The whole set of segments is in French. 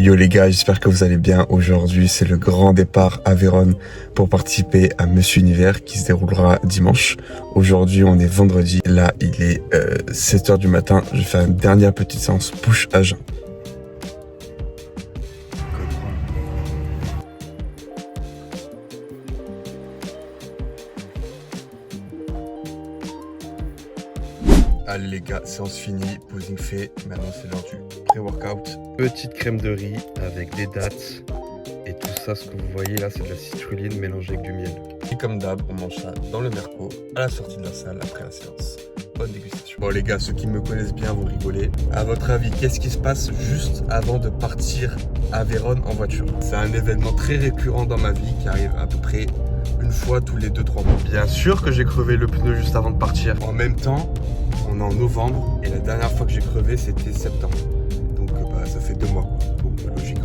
Yo les gars, j'espère que vous allez bien. Aujourd'hui, c'est le grand départ à Vérone pour participer à Monsieur Univers qui se déroulera dimanche. Aujourd'hui, on est vendredi. Là, il est 7 h du matin. Je vais faire une dernière petite séance push à jeun. Allez les gars, séance finie, posing fait. Maintenant, c'est l'heure du pré-workout. Petite crème de riz avec des dattes. Et tout ça, ce que vous voyez là, c'est de la citrulline mélangée avec du miel. Et comme d'hab, on mange ça dans le Merco, à la sortie de la salle, après la séance. Bonne dégustation. Bon les gars, ceux qui me connaissent bien, vous rigolez. À votre avis, qu'est-ce qui se passe juste avant de partir à Vérone en voiture? C'est un événement très récurrent dans ma vie qui arrive à peu près une fois tous les 2-3 mois. Bien sûr que j'ai crevé le pneu juste avant de partir. En même temps, on est en novembre et la dernière fois que j'ai crevé, c'était septembre. Donc ça fait 2 mois. Donc logique.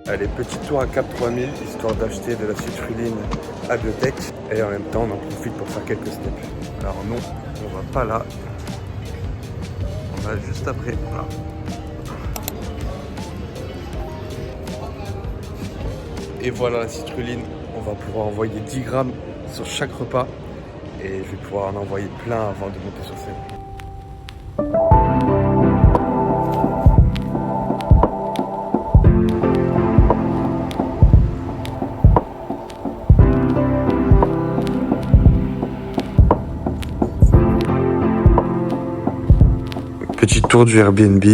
Allez, petit tour à Cap 3000, histoire d'acheter de la citrulline à Biotech. Et en même temps, on en profite pour faire quelques steps. Alors non, on va pas là. On va juste après. Là. Et voilà la citrulline. On va pouvoir envoyer 10 grammes sur chaque repas. Et je vais pouvoir en envoyer plein avant de monter sur scène. Petit tour du Airbnb.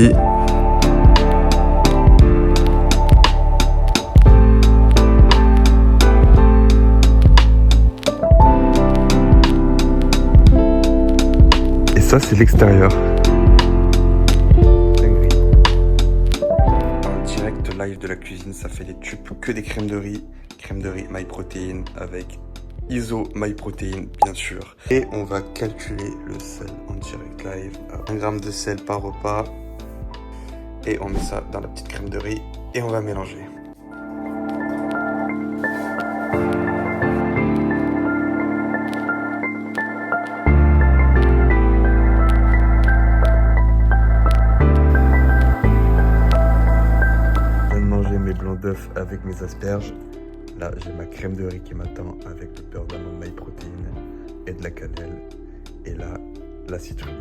Et ça, c'est l'extérieur. En direct live de la cuisine, ça fait des tubes que des crèmes de riz. Crème de riz MyProtein avec ISO MyProtein, bien sûr. Et on va calculer le sel en direct live. 1 g de sel par repas. Et on met ça dans la petite crème de riz et on va mélanger. Je viens de manger mes blancs d'œufs avec mes asperges. Là, j'ai ma crème de riz qui m'attend avec le beurre d'amande MyProtein et de la cannelle. Et là, la citrulline.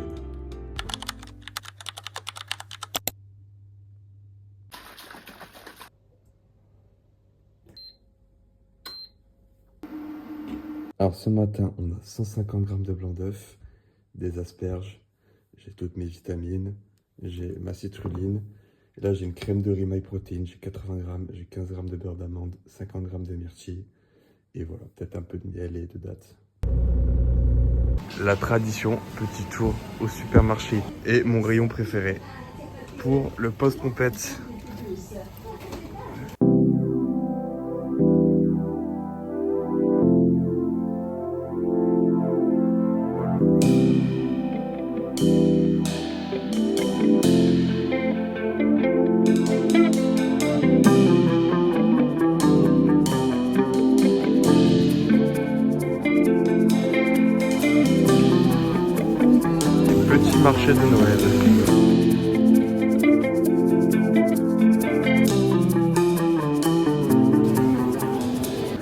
Alors ce matin, on a 150 g de blanc d'œuf, des asperges, j'ai toutes mes vitamines, j'ai ma citrulline. Et là, j'ai une crème de riz MyProtein, j'ai 80 g, j'ai 15 g de beurre d'amande, 50 g de myrtille. Et voilà, peut-être un peu de miel et de dattes. La tradition, petit tour au supermarché. Et mon rayon préféré pour le post-compète. Petit marché de Noël.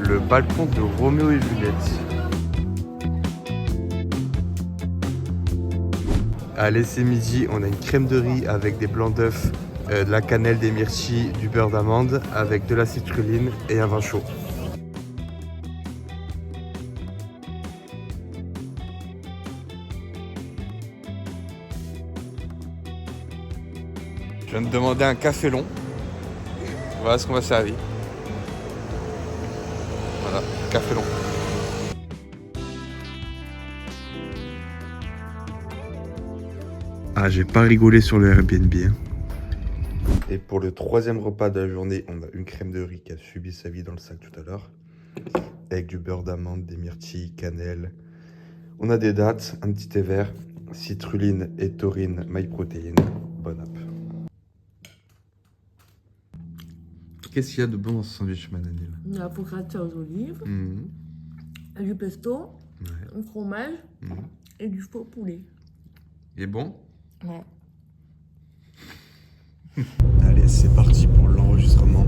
Le balcon de Roméo et Juliette. Allez, c'est midi, on a une crème de riz avec des blancs d'œufs, de la cannelle, des myrtilles, du beurre d'amande, avec de la citrulline et un vin chaud. Je viens de demander un café long. Voilà ce qu'on va servir. Voilà, café long. Ah, j'ai pas rigolé sur le Airbnb. Hein. Et pour le 3e repas de la journée, on a une crème de riz qui a subi sa vie dans le sac tout à l'heure. Avec du beurre d'amande, des myrtilles, cannelle. On a des dattes, un petit thé vert, citrulline et taurine, MyProtein. Bon app. Qu'est-ce qu'il y a de bon dans ce sandwich, Mananil? De la focaccia aux olives, du pesto, un fromage et du faux poulet. Il est bon? Ouais. Allez, c'est parti pour l'enregistrement.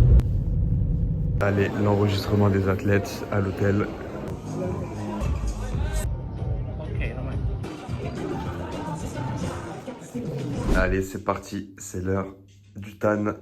Allez, l'enregistrement des athlètes à l'hôtel. Allez, c'est parti, c'est l'heure du TAN.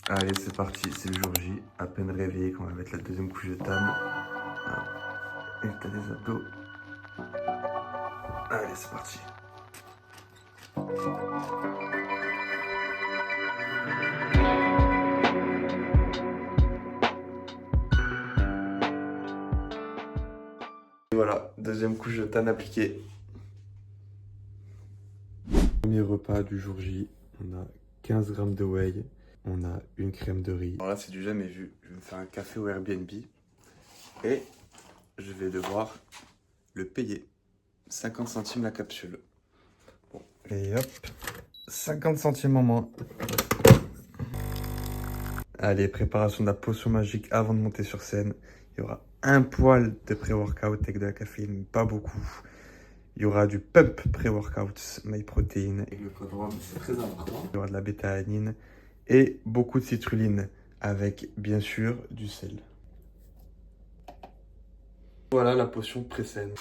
Allez, c'est parti, c'est le jour J. À peine réveillé quand on va mettre la deuxième couche de TAN. Et t'as des abdos. Allez, c'est parti. Et voilà, deuxième couche de TAN appliquée. Premier repas du jour J, on a 15 grammes de whey, on a une crème de riz. Alors là, c'est du jamais vu. Je vais me faire un café au Airbnb et je vais devoir le payer. 50 centimes la capsule. Bon, et hop, 50 centimes en moins. Allez, préparation de la potion magique avant de monter sur scène. Il y aura un poil de pré-workout avec de la caféine, mais pas beaucoup. Il y aura du pump pré-workout, MyProtein. Et le code ROM, c'est très important. Il y aura de la bêta-alanine et beaucoup de citrulline avec, bien sûr, du sel. Voilà la potion pré-scène.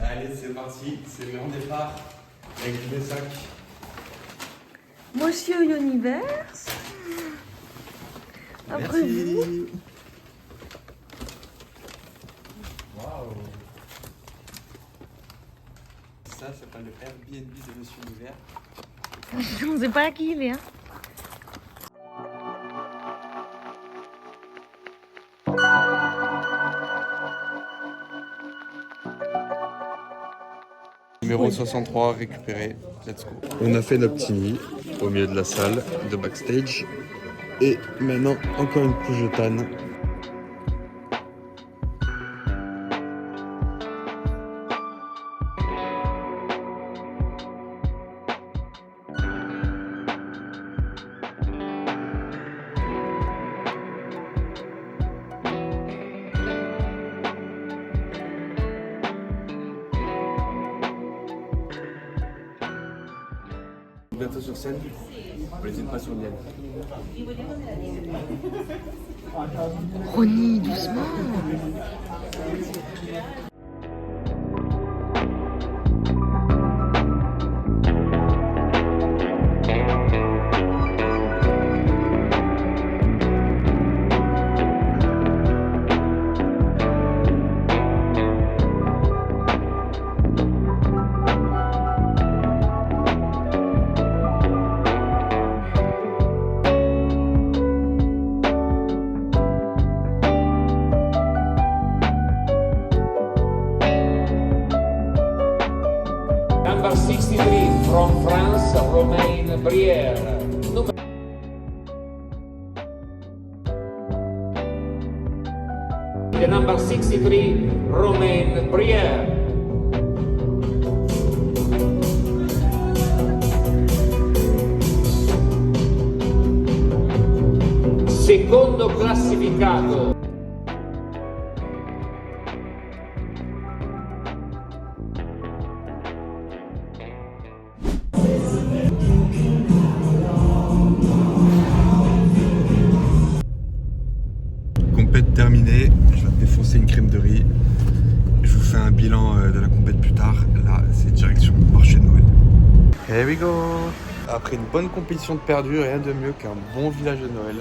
Allez, c'est parti, c'est le grand départ avec tous les sacs. Monsieur Universe. Après vous. Waouh. Ça s'appelle le Airbnb de Monsieur Univers. On sait pas à qui il est, hein. Numéro 63 récupéré, let's go. On a fait notre petit nid au milieu de la salle de backstage. Et maintenant, encore une couche de TAN. Bientôt sur scène, on les pas sur Liane. Ronnie, doucement. Number 63 from France, Romain Brière. The number 63, Romain Brière. Secondo classificato. Compète terminée, je vais défoncer une crème de riz. Je vous fais un bilan de la compète plus tard. Là, c'est direction marché de Noël. Here we go. Après une bonne compétition de perdu, rien de mieux qu'un bon village de Noël.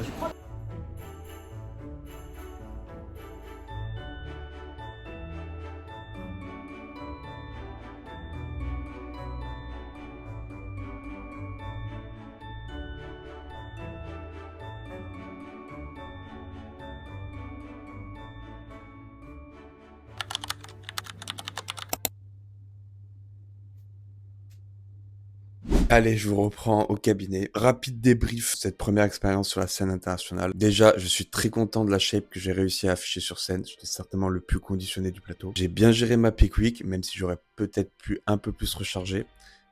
Allez, je vous reprends au cabinet. Rapide débrief, cette première expérience sur la scène internationale. Déjà, je suis très content de la shape que j'ai réussi à afficher sur scène. J'étais certainement le plus conditionné du plateau. J'ai bien géré ma peak week, même si j'aurais peut-être pu un peu plus recharger.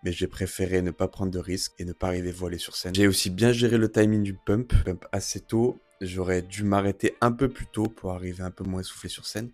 Mais j'ai préféré ne pas prendre de risques et ne pas arriver voilé sur scène. J'ai aussi bien géré le timing du pump assez tôt. J'aurais dû m'arrêter un peu plus tôt pour arriver un peu moins essoufflé sur scène.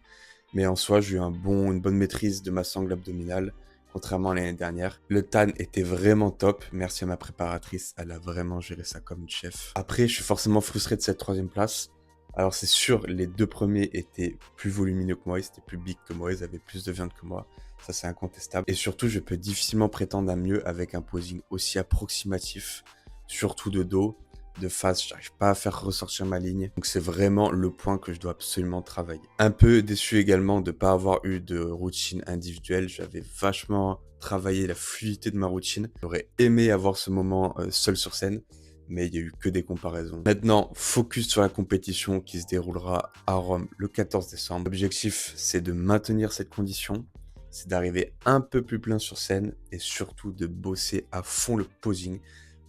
Mais en soi, j'ai eu une bonne maîtrise de ma sangle abdominale. Contrairement à l'année dernière, le tan était vraiment top. Merci à ma préparatrice, elle a vraiment géré ça comme une chef. Après, je suis forcément frustré de cette 3e place. Alors c'est sûr, les 2 premiers étaient plus volumineux que moi, ils étaient plus big que moi, ils avaient plus de viande que moi. Ça, c'est incontestable. Et surtout, je peux difficilement prétendre à mieux avec un posing aussi approximatif, surtout de dos. De face, j'arrive pas à faire ressortir ma ligne. Donc c'est vraiment le point que je dois absolument travailler. Un peu déçu également de pas avoir eu de routine individuelle. J'avais vachement travaillé la fluidité de ma routine. J'aurais aimé avoir ce moment seul sur scène, mais il y a eu que des comparaisons. Maintenant, focus sur la compétition qui se déroulera à Rome le 14 décembre. L'objectif, c'est de maintenir cette condition. C'est d'arriver un peu plus plein sur scène et surtout de bosser à fond le posing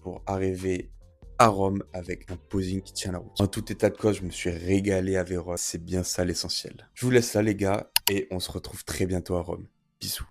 pour arriver à Rome avec un posing qui tient la route. En tout état de cause, je me suis régalé à Vérone. C'est bien ça l'essentiel. Je vous laisse là les gars et on se retrouve très bientôt à Rome. Bisous.